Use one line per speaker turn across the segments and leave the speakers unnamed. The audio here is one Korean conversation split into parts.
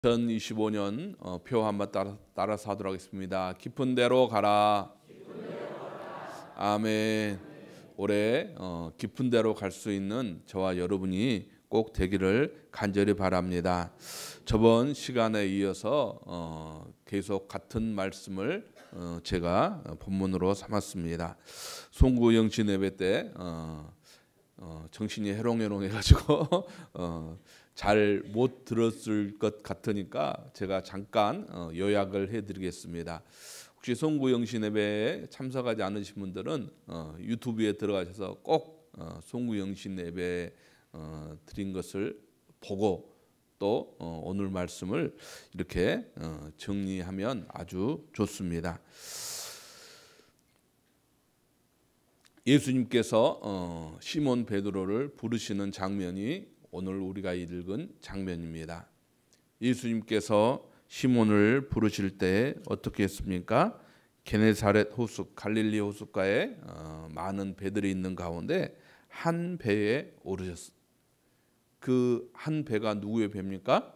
2025년 표 한번 따라서 하도록 하겠습니다. 깊은 데로 가라. 아멘. 올해 깊은 데로 갈 수 있는 저와 여러분이 꼭 되기를 간절히 바랍니다. 저번 시간에 이어서 계속 같은 말씀을 제가 본문으로 삼았습니다. 송구 영신 예배 때 정신이 해롱해롱해가지고 잘 못 들었을 것 같으니까 제가 잠깐 요약을 해드리겠습니다. 혹시 송구 영신 예배에 참석하지 않으신 분들은 유튜브에 들어가셔서 꼭 송구 영신 예배 드린 것을 보고 또 오늘 말씀을 이렇게 정리하면 아주 좋습니다. 예수님께서 시몬 베드로를 부르시는 장면이 오늘 우리가 읽은 장면입니다. 예수님께서 시몬을 부르실 때 어떻게 했습니까? 게네사렛 호숫, 갈릴리 호숫가에 많은 배들이 있는 가운데 한 배에 오르셨습니다. 그 한 배가 누구의 배입니까?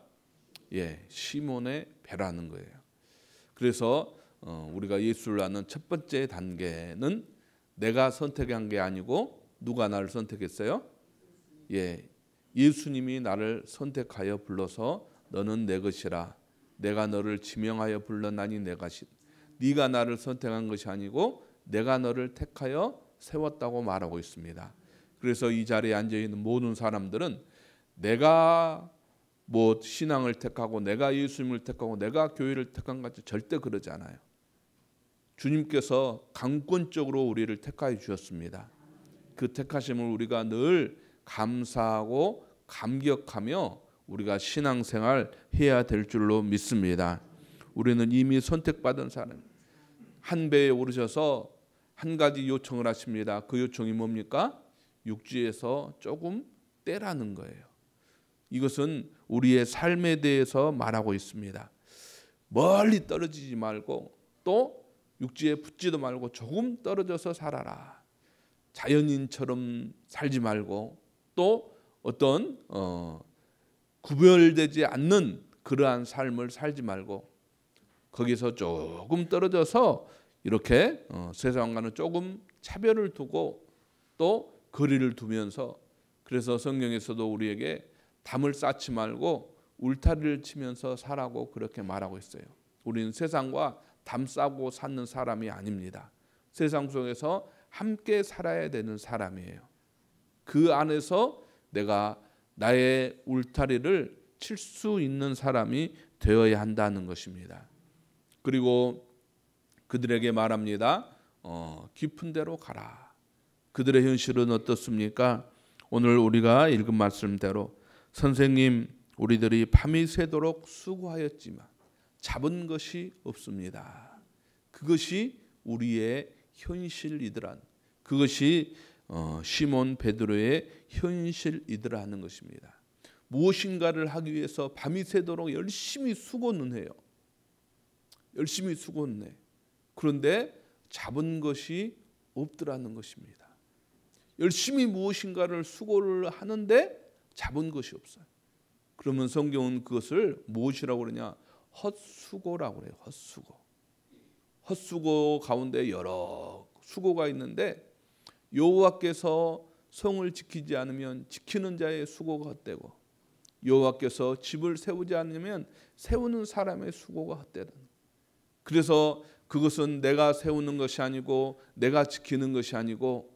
시몬의 배라는 거예요. 그래서 우리가 예수를 아는 첫 번째 단계는 내가 선택한 게 아니고 누가 나를 선택했어요? 예수님이 나를 선택하여 불러서 너는 내 것이라. 내가 너를 지명하여 불렀나니 내 것이다. 네가 나를 선택한 것이 아니고 내가 너를 택하여 세웠다고 말하고 있습니다. 그래서 이 자리에 앉아 있는 모든 사람들은 내가 뭐 신앙을 택하고 내가 예수님을 택하고 내가 교회를 택한 것 같이 절대 그러지 않아요. 주님께서 강권적으로 우리를 택하여 주셨습니다. 그 택하심을 우리가 늘 감사하고 감격하며 우리가 신앙생활 해야 될 줄로 믿습니다. 우리는 이미 선택받은 사람. 한 배에 오르셔서 한 가지 요청을 하십니다. 그 요청이 뭡니까? 육지에서 조금 떼라는 거예요. 이것은 우리의 삶에 대해서 말하고 있습니다. 멀리 떨어지지 말고 또 육지에 붙지도 말고 조금 떨어져서 살아라. 자연인처럼 살지 말고 또 어떤 구별되지 않는 그러한 삶을 살지 말고 거기서 조금 떨어져서 이렇게 세상과는 조금 차별을 두고 또 거리를 두면서 그래서 성경에서도 우리에게 담을 쌓지 말고 울타리를 치면서 살라고 그렇게 말하고 있어요. 우리는 세상과 담 쌓고 사는 사람이 아닙니다. 세상 속에서 함께 살아야 되는 사람이에요. 그 안에서 내가 나의 울타리를 칠 수 있는 사람이 되어야 한다는 것입니다. 그리고 그들에게 말합니다. 깊은 데로 가라. 그들의 현실은 어떻습니까? 오늘 우리가 읽은 말씀대로 선생님 우리들이 밤이 새도록 수고하였지만 잡은 것이 없습니다. 그것이 우리의 현실이더란 그것이 시몬 베드로의 현실이더라 하는 것입니다. 무엇인가를 하기 위해서 밤이 새도록 열심히 수고는 해요. 열심히 수고는 해. 그런데 잡은 것이 없더라는 것입니다. 열심히 무엇인가를 수고를 하는데 잡은 것이 없어요. 그러면 성경은 그것을 무엇이라고 그러냐? 헛수고라고 그래요. 헛수고. 헛수고 가운데 여러 수고가 있는데 여호와께서 성을 지키지 않으면 지키는 자의 수고가 헛되고 여호와께서 집을 세우지 않으면 세우는 사람의 수고가 헛되다. 그래서 그것은 내가 세우는 것이 아니고 내가 지키는 것이 아니고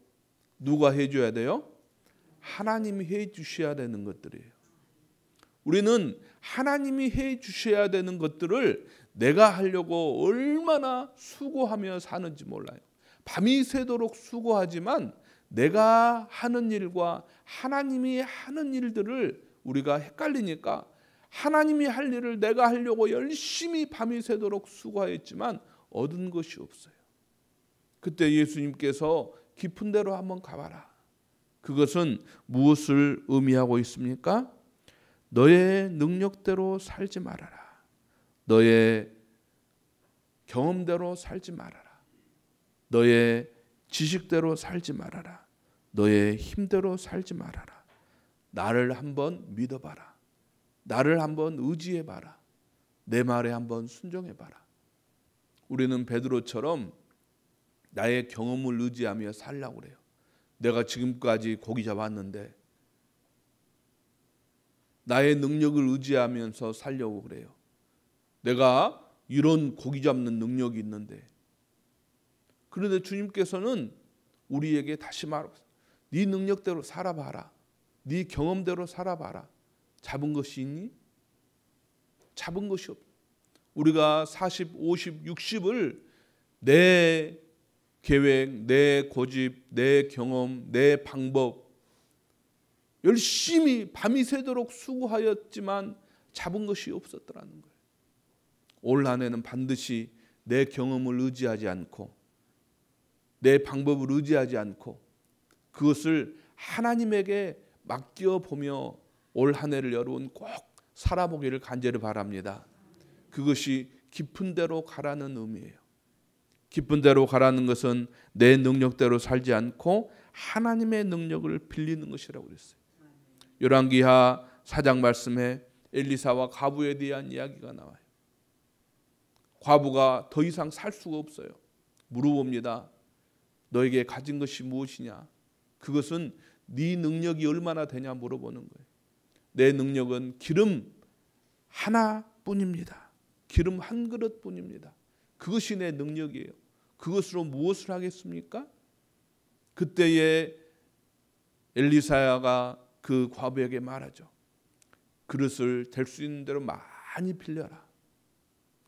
누가 해줘야 돼요? 하나님이 해주셔야 되는 것들이에요. 우리는 하나님이 해주셔야 되는 것들을 내가 하려고 얼마나 수고하며 사는지 몰라요. 밤이 새도록 수고하지만 내가 하는 일과 하나님이 하는 일들을 우리가 헷갈리니까 하나님이 할 일을 내가 하려고 열심히 밤이 새도록 수고했지만 얻은 것이 없어요. 그때 예수님께서 깊은 데로 한번 가봐라. 그것은 무엇을 의미하고 있습니까? 너의 능력대로 살지 말아라. 너의 경험대로 살지 말아라. 너의 지식대로 살지 말아라. 너의 힘대로 살지 말아라. 나를 한번 믿어봐라. 나를 한번 의지해봐라. 내 말에 한번 순종해 봐라. 우리는 베드로처럼 나의 경험을 의지하며 살려고 그래요. 내가 지금까지 고기 잡았는데 나의 능력을 의지하면서 살려고 그래요. 내가 이런 고기 잡는 능력이 있는데, 그런데 주님께서는 우리에게 다시 말하고, 네 능력대로 살아봐라. 네 경험대로 살아봐라. 잡은 것이 있니? 잡은 것이 없다. 우리가 40, 50, 60을 내 계획, 내 고집, 내 경험, 내 방법 열심히 밤이 새도록 수고하였지만 잡은 것이 없었더라는 거예요. 올 한 해는 반드시 내 경험을 의지하지 않고 내 방법을 의지하지 않고 그것을 하나님에게 맡겨보며 올 한 해를 여러분 꼭 살아보기를 간절히 바랍니다. 그것이 깊은 데로 가라는 의미예요. 깊은 데로 가라는 것은 내 능력대로 살지 않고 하나님의 능력을 빌리는 것이라고 그랬어요. 열왕기하 4장 말씀에 엘리사와 과부에 대한 이야기가 나와요. 과부가 더 이상 살 수가 없어요. 물어봅니다. 너에게 가진 것이 무엇이냐? 그것은 네 능력이 얼마나 되냐 물어보는 거예요. 내 능력은 기름 하나뿐입니다. 기름 한 그릇뿐입니다. 그것이 내 능력이에요. 그것으로 무엇을 하겠습니까? 그때에 엘리사야가 그 과부에게 말하죠. 그릇을 될 수 있는 대로 많이 빌려라.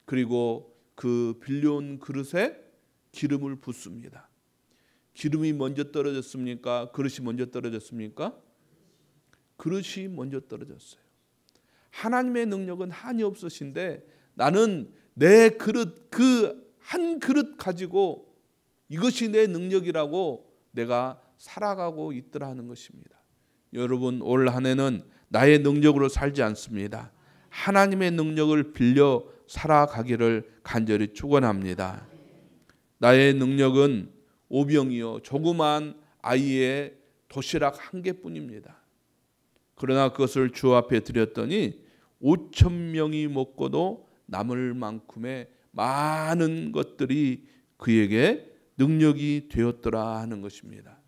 그리고 그 빌려온 그릇에 기름을 붓습니다. 기름이 먼저 떨어졌습니까? 그릇이 먼저 떨어졌습니까? 그릇이 먼저 떨어졌어요. 하나님의 능력은 한이 없으신데 나는 내 그릇, 그 한 그릇 가지고 이것이 내 능력이라고 내가 살아가고 있더라는 것입니다. 여러분, 올 한 해는 나의 능력으로 살지 않습니다. 하나님의 능력을 빌려 살아가기를 간절히 축원합니다. 나의 능력은 오병이요 조그만 아이의 도시락 한 개뿐입니다. 그러나 그것을 주 앞에 드렸더니 5,000명이 먹고도 남을 만큼의 많은 것들이 그에게 능력이 되었더라 하는 것입니다.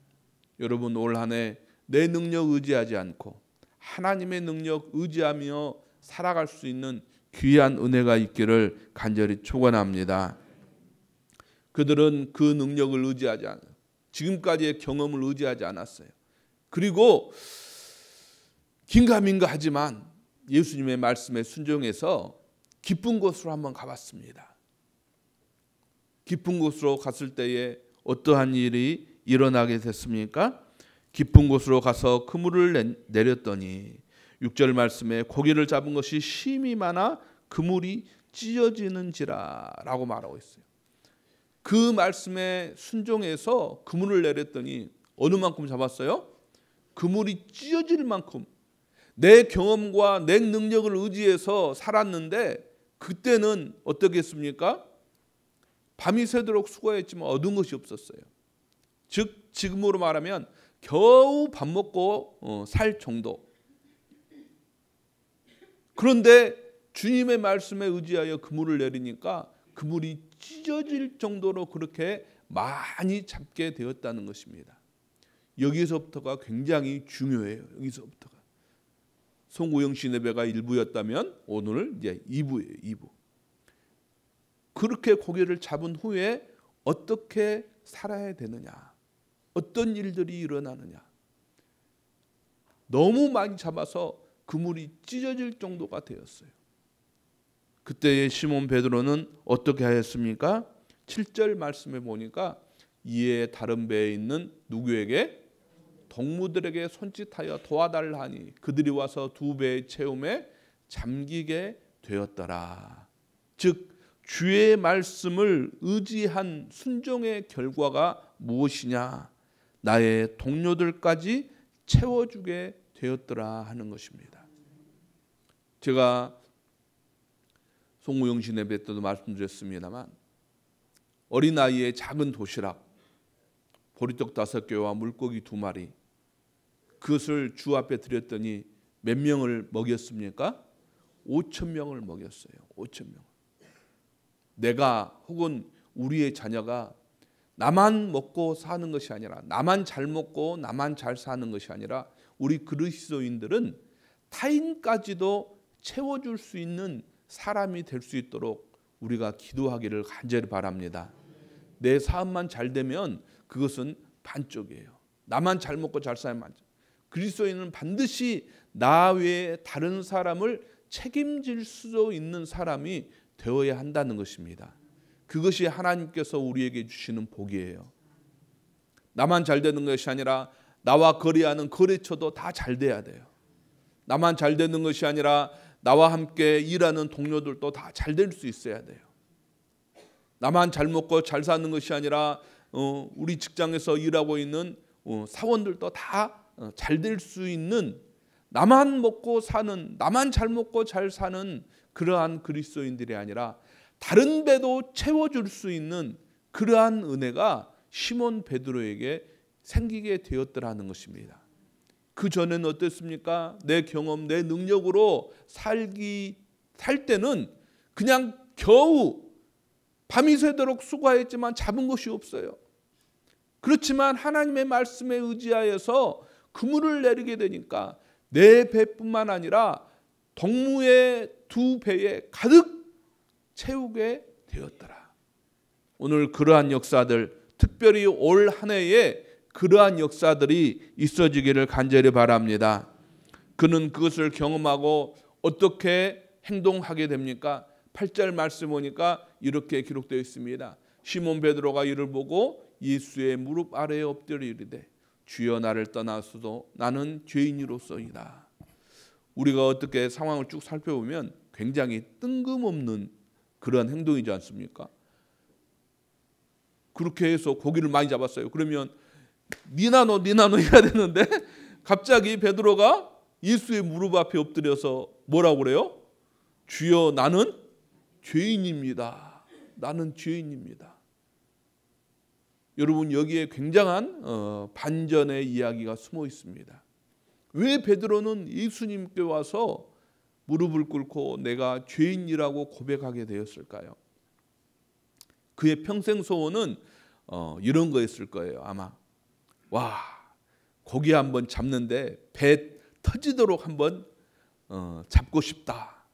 여러분, 올 한 해 내 능력 의지하지 않고 하나님의 능력 의지하며 살아갈 수 있는 귀한 은혜가 있기를 간절히 축원합니다. 그들은 그 능력을 의지하지 않아요. 지금까지의 경험을 의지하지 않았어요. 그리고 긴가민가 하지만 예수님의 말씀에 순종해서 깊은 곳으로 한번 가봤습니다. 깊은 곳으로 갔을 때에 어떠한 일이 일어나게 됐습니까? 깊은 곳으로 가서 그물을 내렸더니 6절 말씀에 고기를 잡은 것이 심이 많아 그물이 찢어지는지라 라고 말하고 있어요. 그 말씀에 순종해서 그물을 내렸더니 어느 만큼 잡았어요? 그물이 찢어질 만큼. 내 경험과 내 능력을 의지해서 살았는데 그때는 어떻겠습니까? 밤이 새도록 수고했지만 얻은 것이 없었어요. 즉 지금으로 말하면 겨우 밥 먹고 살 정도. 그런데 주님의 말씀에 의지하여 그물을 내리니까 그물이 찢어질 정도로 그렇게 많이 잡게 되었다는 것입니다. 여기서부터가 굉장히 중요해요. 여기서부터가. 송구영신 예배가 1부였다면 오늘 이제 2부예요. 2부. 그렇게 고기를 잡은 후에 어떻게 살아야 되느냐? 어떤 일들이 일어나느냐? 너무 많이 잡아서 그물이 찢어질 정도가 되었어요. 그때의 시몬 베드로는 어떻게 하였습니까? 7절 말씀에 보니까 이에 다른 배에 있는 누구에게? 동무들에게 손짓하여 도와달라 하니 그들이 와서 두 배의 채움에 잠기게 되었더라. 즉 주의 말씀을 의지한 순종의 결과가 무엇이냐? 나의 동료들까지 채워주게 되었더라 하는 것입니다. 제가 송우영신 예배 때도 말씀드렸습니다만 어린아이의 작은 도시락 보리떡 5개와 물고기 2마리 그것을 주 앞에 드렸더니 몇 명을 먹였습니까? 5천 명을 먹였어요. 5천 명. 내가 혹은 우리의 자녀가 나만 먹고 사는 것이 아니라, 나만 잘 먹고 나만 잘 사는 것이 아니라, 우리 그리스도인들은 타인까지도 채워줄 수 있는 사람이 될 수 있도록 우리가 기도하기를 간절히 바랍니다. 내 사업만 잘 되면 그것은 반쪽이에요. 나만 잘 먹고 잘 살면 반쪽. 그리스도인은 반드시 나 외에 다른 사람을 책임질 수 있는 사람이 되어야 한다는 것입니다. 그것이 하나님께서 우리에게 주시는 복이에요. 나만 잘 되는 것이 아니라 나와 거래하는 거래처도 다 잘 돼야 돼요. 나만 잘 되는 것이 아니라 나와 함께 일하는 동료들도 다 잘 될 수 있어야 돼요. 나만 잘 먹고 잘 사는 것이 아니라 우리 직장에서 일하고 있는 사원들도 다 잘 될 수 있는, 나만 먹고 사는, 나만 잘 먹고 잘 사는 그러한 그리스도인들이 아니라 다른 데도 채워줄 수 있는 그러한 은혜가 시몬 베드로에게 생기게 되었더라는 것입니다. 그 전에는 어땠습니까? 내 경험, 내 능력으로 살 때는 그냥 겨우 밤이 새도록 수고했지만 잡은 것이 없어요. 그렇지만 하나님의 말씀에 의지하여서 그물을 내리게 되니까 내 배뿐만 아니라 동무의 2배에 가득 채우게 되었더라. 오늘 그러한 역사들, 특별히 올 한 해에 그러한 역사들이 있어지기를 간절히 바랍니다. 그는 그것을 경험하고 어떻게 행동하게 됩니까? 8절 말씀 보니까 이렇게 기록되어 있습니다. 시몬 베드로가 이를 보고 예수의 무릎 아래에 엎드려 이르되 주여 나를 떠나소서 나는 죄인이로소이다. 우리가 어떻게 상황을 쭉 살펴보면 굉장히 뜬금없는 그런 행동이지 않습니까? 그렇게 해서 고기를 많이 잡았어요. 그러면 니나노 해야 되는데 갑자기 베드로가 예수의 무릎 앞에 엎드려서 뭐라고 그래요? 주여 나는 죄인입니다. 나는 죄인입니다. 여러분, 여기에 굉장한 반전의 이야기가 숨어 있습니다. 왜 베드로는 예수님께 와서 무릎을 꿇고 내가 죄인이라고 고백하게 되었을까요? 그의 평생 소원은 이런 거였을 거예요. 아마 와, 고기 한번 잡는데 배 터지도록 한번 잡고 싶다.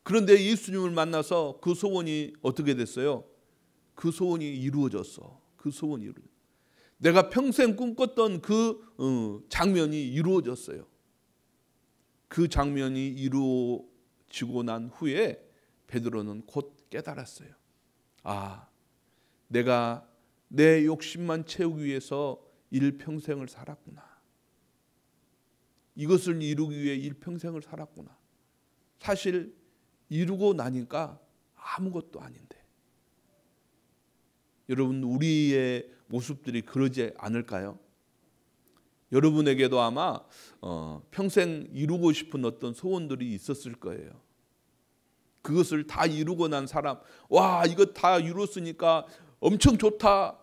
그런데 예수님을 만나서 그 소원이 어떻게 됐어요? 그 소원이 이루어졌어. 그 소원이 이루어졌어. 내가 평생 꿈꿨던 그 장면이 이루어졌어요. 그 장면이 이루어지고 난 후에 베드로는 곧 깨달았어요. 아, 내가 내 욕심만 채우기 위해서 일평생을 살았구나. 이것을 이루기 위해 일평생을 살았구나. 사실 이루고 나니까 아무것도 아닌데. 여러분, 우리의 모습들이 그러지 않을까요? 여러분에게도 아마 평생 이루고 싶은 어떤 소원들이 있었을 거예요. 그것을 다 이루고 난 사람, 와, 이거 다 이뤘으니까 엄청 좋다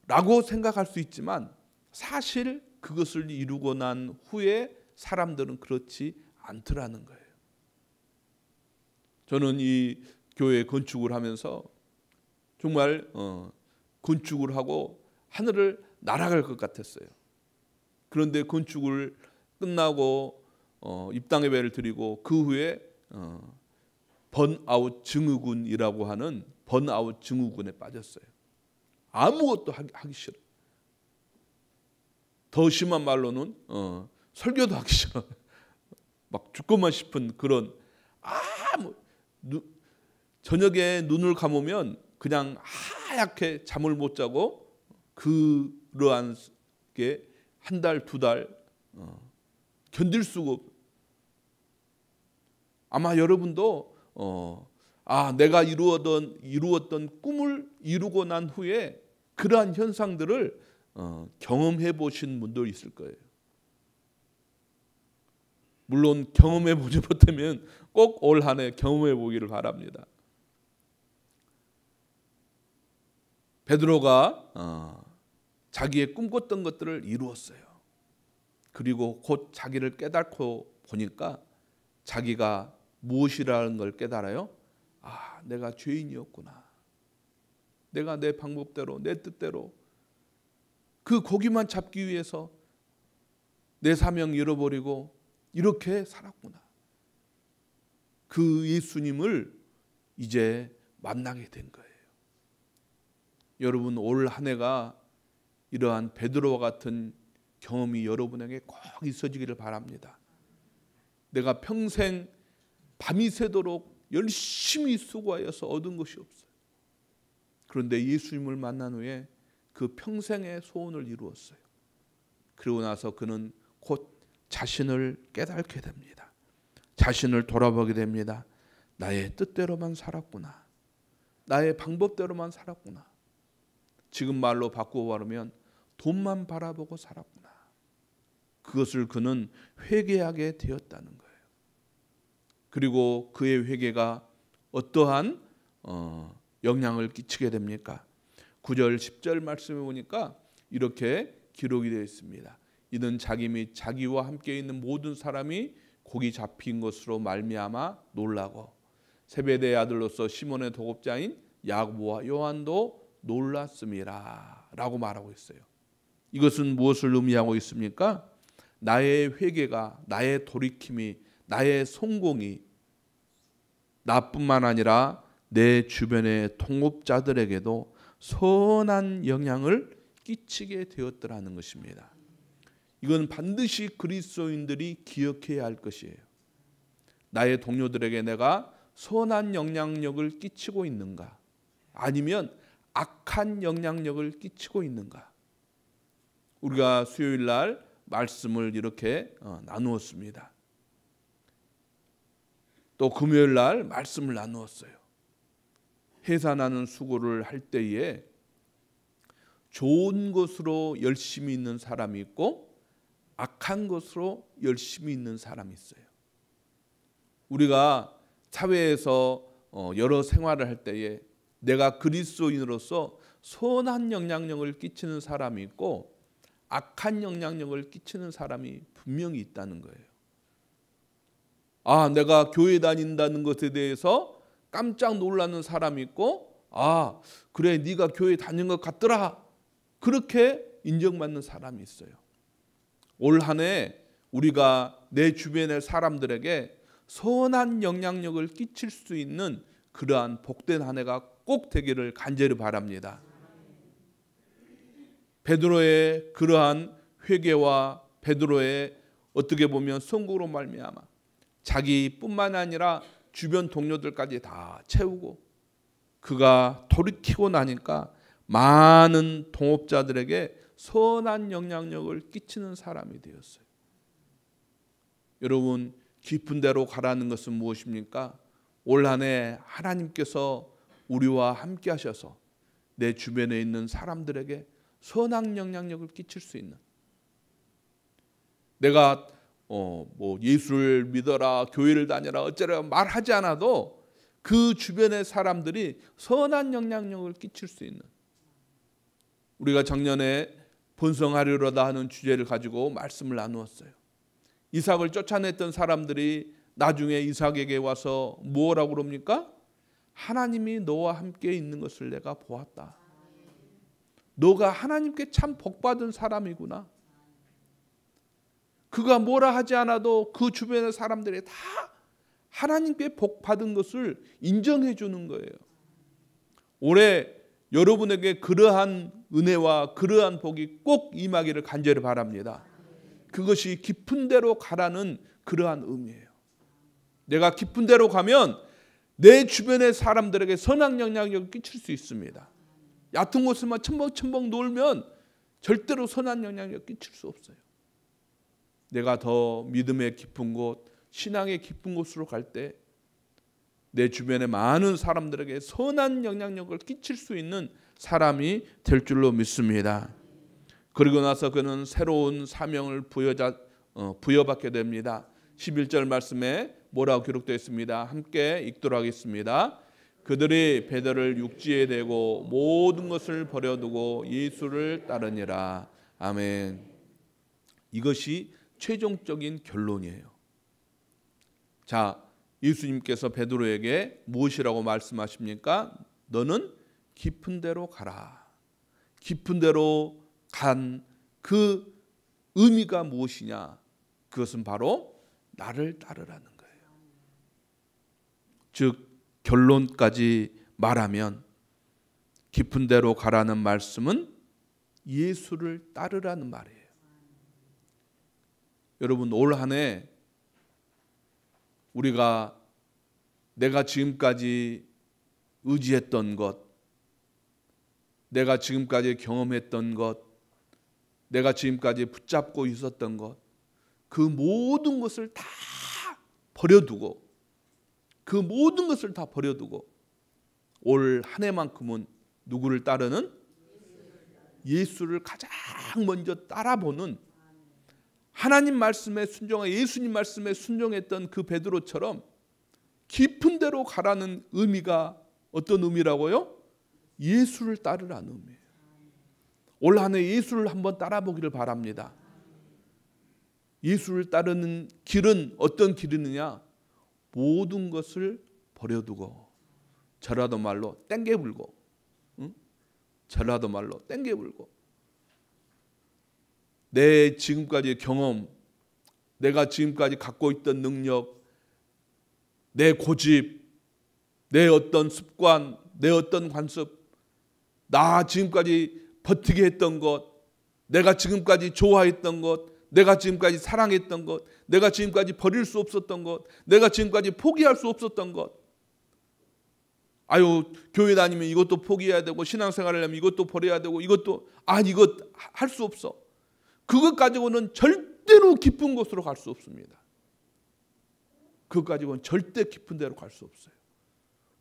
라고 생각할 수 있지만 사실 그것을 이루고 난 후에 사람들은 그렇지 않더라는 거예요. 저는 이 교회 건축을 하면서 정말 건축을 하고 하늘을 날아갈 것 같았어요. 그런데 건축을 끝나고 입당 예배를 드리고 그 후에 번아웃 증후군이라고 하는 번아웃 증후군에 빠졌어요. 아무것도 하기 싫어. 더 심한 말로는 설교도 하기 싫어. 막 죽고만 싶은 그런, 저녁에 눈을 감으면 그냥 하얗게 잠을 못 자고 그러한 게 한 달, 두 달 견딜 수가 없어요. 아마 여러분도 내가 이루었던 꿈을 이루고 난 후에 그러한 현상들을 경험해 보신 분도 있을 거예요. 물론 경험해 보지 못하면 꼭 올 한 해 경험해 보기를 바랍니다. 베드로가 자기의 꿈꿨던 것들을 이루었어요. 그리고 곧 자기를 깨닫고 보니까 자기가 무엇이라는 걸 깨달아요. 내가 죄인이었구나. 내가 내 방법대로 내 뜻대로 그 고기만 잡기 위해서 내 사명 잃어버리고 이렇게 살았구나. 그 예수님을 이제 만나게 된 거예요. 여러분, 올 한 해가 이러한 베드로와 같은 경험이 여러분에게 꼭 있어지기를 바랍니다. 내가 평생 밤이 새도록 열심히 수고하여서 얻은 것이 없어요. 그런데 예수님을 만난 후에 그 평생의 소원을 이루었어요. 그리고 나서 그는 곧 자신을 깨닫게 됩니다. 자신을 돌아보게 됩니다. 나의 뜻대로만 살았구나. 나의 방법대로만 살았구나. 지금 말로 바꾸어 말하면 돈만 바라보고 살았구나. 그것을 그는 회개하게 되었다는 거예요. 그리고 그의 회개가 어떠한 영향을 끼치게 됩니까? 9절 10절 말씀에 보니까 이렇게 기록이 되어 있습니다. 이는 자기 및 자기와 함께 있는 모든 사람이 고기 잡힌 것으로 말미암아 놀라고 세베대의 아들로서 시몬의 도급자인 야고보와 요한도 놀랐음이라 라고 말하고 있어요. 이것은 무엇을 의미하고 있습니까? 나의 회개가, 나의 돌이킴이, 나의 성공이 나뿐만 아니라 내 주변의 동업자들에게도 선한 영향을 끼치게 되었더라는 것입니다. 이건 반드시 그리스도인들이 기억해야 할 것이에요. 나의 동료들에게 내가 선한 영향력을 끼치고 있는가? 아니면 악한 영향력을 끼치고 있는가? 우리가 수요일 날 말씀을 이렇게 나누었습니다. 또 금요일 날 말씀을 나누었어요. 해산하는 수고를 할 때에 좋은 것으로 열심히 있는 사람이 있고 악한 것으로 열심히 있는 사람이 있어요. 우리가 사회에서 여러 생활을 할 때에 내가 그리스도인으로서 선한 영향력을 끼치는 사람이 있고 악한 영향력을 끼치는 사람이 분명히 있다는 거예요. 내가 교회 다닌다는 것에 대해서 깜짝 놀라는 사람이 있고 그래 네가 교회 다닌 것 같더라 그렇게 인정받는 사람이 있어요. 올 한 해 우리가 내 주변의 사람들에게 선한 영향력을 끼칠 수 있는 그러한 복된 한 해가 꼭 되기를 간절히 바랍니다. 베드로의 그러한 회개와 베드로의 어떻게 보면 성공으로 말미암아 자기뿐만 아니라 주변 동료들까지 다 채우고 그가 돌이키고 나니까 많은 동업자들에게 선한 영향력을 끼치는 사람이 되었어요. 여러분, 깊은 데로 가라는 것은 무엇입니까? 올 한 해 하나님께서 우리와 함께 하셔서 내 주변에 있는 사람들에게 선한 영향력을 끼칠 수 있는, 내가 예수를 믿어라, 교회를 다녀라, 어쩌라 말하지 않아도 그 주변의 사람들이 선한 영향력을 끼칠 수 있는, 우리가 작년에 번성하리로다 하는 주제를 가지고 말씀을 나누었어요. 이삭을 쫓아냈던 사람들이 나중에 이삭에게 와서 뭐라고 그럽니까? 하나님이 너와 함께 있는 것을 내가 보았다. 너가 하나님께 참 복받은 사람이구나. 그가 뭐라 하지 않아도 그 주변의 사람들이 다 하나님께 복받은 것을 인정해 주는 거예요. 올해 여러분에게 그러한 은혜와 그러한 복이 꼭 임하기를 간절히 바랍니다. 그것이 깊은 데로 가라는 그러한 의미예요. 내가 깊은 데로 가면 내 주변의 사람들에게 선한 영향력을 끼칠 수 있습니다. 얕은 곳에만 첨벙첨벙 놀면 절대로 선한 영향력을 끼칠 수 없어요. 내가 더 믿음의 깊은 곳, 신앙의 깊은 곳으로 갈 때 내 주변의 많은 사람들에게 선한 영향력을 끼칠 수 있는 사람이 될 줄로 믿습니다. 그리고 나서 그는 새로운 사명을 부여받게 됩니다. 11절 말씀에 뭐라고 기록되어 있습니다. 함께 읽도록 하겠습니다. 그들이 베드로를 육지에 대고 모든 것을 버려두고 예수를 따르니라. 아멘. 이것이 최종적인 결론이에요. 자, 예수님께서 베드로에게 무엇이라고 말씀하십니까? 너는 깊은 데로 가라. 깊은 데로 간 그 의미가 무엇이냐? 그것은 바로 나를 따르라는 거예요. 즉 결론까지 말하면 깊은 데로 가라는 말씀은 예수를 따르라는 말이에요. 여러분, 올 한 해 우리가 내가 지금까지 의지했던 것, 내가 지금까지 경험했던 것, 내가 지금까지 붙잡고 있었던 것, 그 모든 것을 다 버려두고, 그 모든 것을 다 버려두고 올 한 해만큼은 누구를 따르는? 예수를 가장 먼저 따라보는, 하나님 말씀에 순종하고 예수님 말씀에 순종했던 그 베드로처럼 깊은 데로 가라는 의미가 어떤 의미라고요? 예수를 따르라는 의미예요. 올 한 해 예수를 한번 따라보기를 바랍니다. 예수를 따르는 길은 어떤 길이느냐? 모든 것을 버려두고, 저라도 말로 땡겨불고, 저라도 말로 땡겨불고, 내 지금까지의 경험, 내가 지금까지 갖고 있던 능력, 내 고집, 내 어떤 습관, 내 어떤 관습, 나 지금까지 버티게 했던 것, 내가 지금까지 좋아했던 것, 내가 지금까지 사랑했던 것, 내가 지금까지 버릴 수 없었던 것, 내가 지금까지 포기할 수 없었던 것. 아유, 교회 다니면 이것도 포기해야 되고, 신앙생활을 하면 이것도 버려야 되고, 이것도 이것 할 수 없어. 그것 가지고는 절대로 깊은 곳으로 갈 수 없습니다. 그것 가지고는 절대 깊은 데로 갈 수 없어요.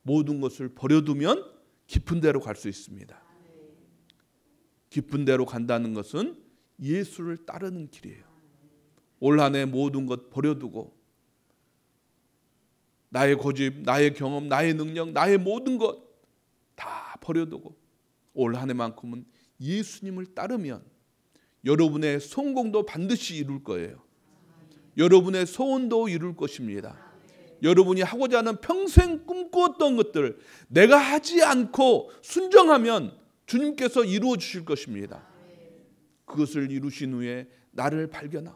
모든 것을 버려두면 깊은 데로 갈 수 있습니다. 깊은 데로 간다는 것은 예수를 따르는 길이에요. 올 한 해 모든 것 버려두고, 나의 고집, 나의 경험, 나의 능력, 나의 모든 것 다 버려두고 올 한 해만큼은 예수님을 따르면 여러분의 성공도 반드시 이룰 거예요. 여러분의 소원도 이룰 것입니다. 여러분이 하고자 하는 평생 꿈꾸었던 것들 내가 하지 않고 순종하면 주님께서 이루어 주실 것입니다. 그것을 이루신 후에 나를 발견하,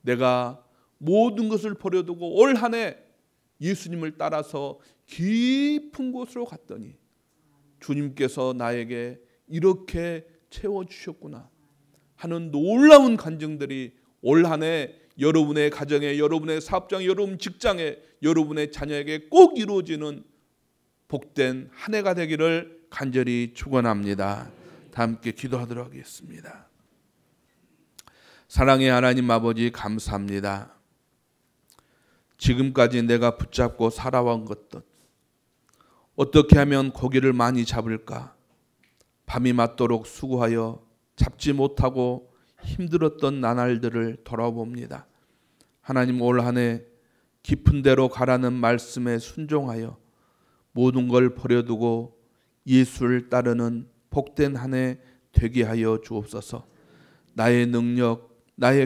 내가 모든 것을 버려두고 올 한 해 예수님을 따라서 깊은 곳으로 갔더니 주님께서 나에게 이렇게 채워주셨구나 하는 놀라운 간증들이 올 한 해 여러분의 가정에, 여러분의 사업장에, 여러분 직장에, 여러분의 자녀에게 꼭 이루어지는 복된 한 해가 되기를 간절히 축원합니다. 다 함께 기도하도록 하겠습니다. 사랑의 하나님 아버지, 감사합니다. 지금까지 내가 붙잡고 살아온 것들, 어떻게 하면 고기를 많이 잡을까? 밤이 맞도록 수고하여 잡지 못하고 힘들었던 나날들을 돌아봅니다. 하나님, 올 한 해 깊은 데로 가라는 말씀에 순종하여 모든 걸 버려두고 예수를 따르는 복된 한 해 되게 하여 주옵소서. 나의 능력, 나의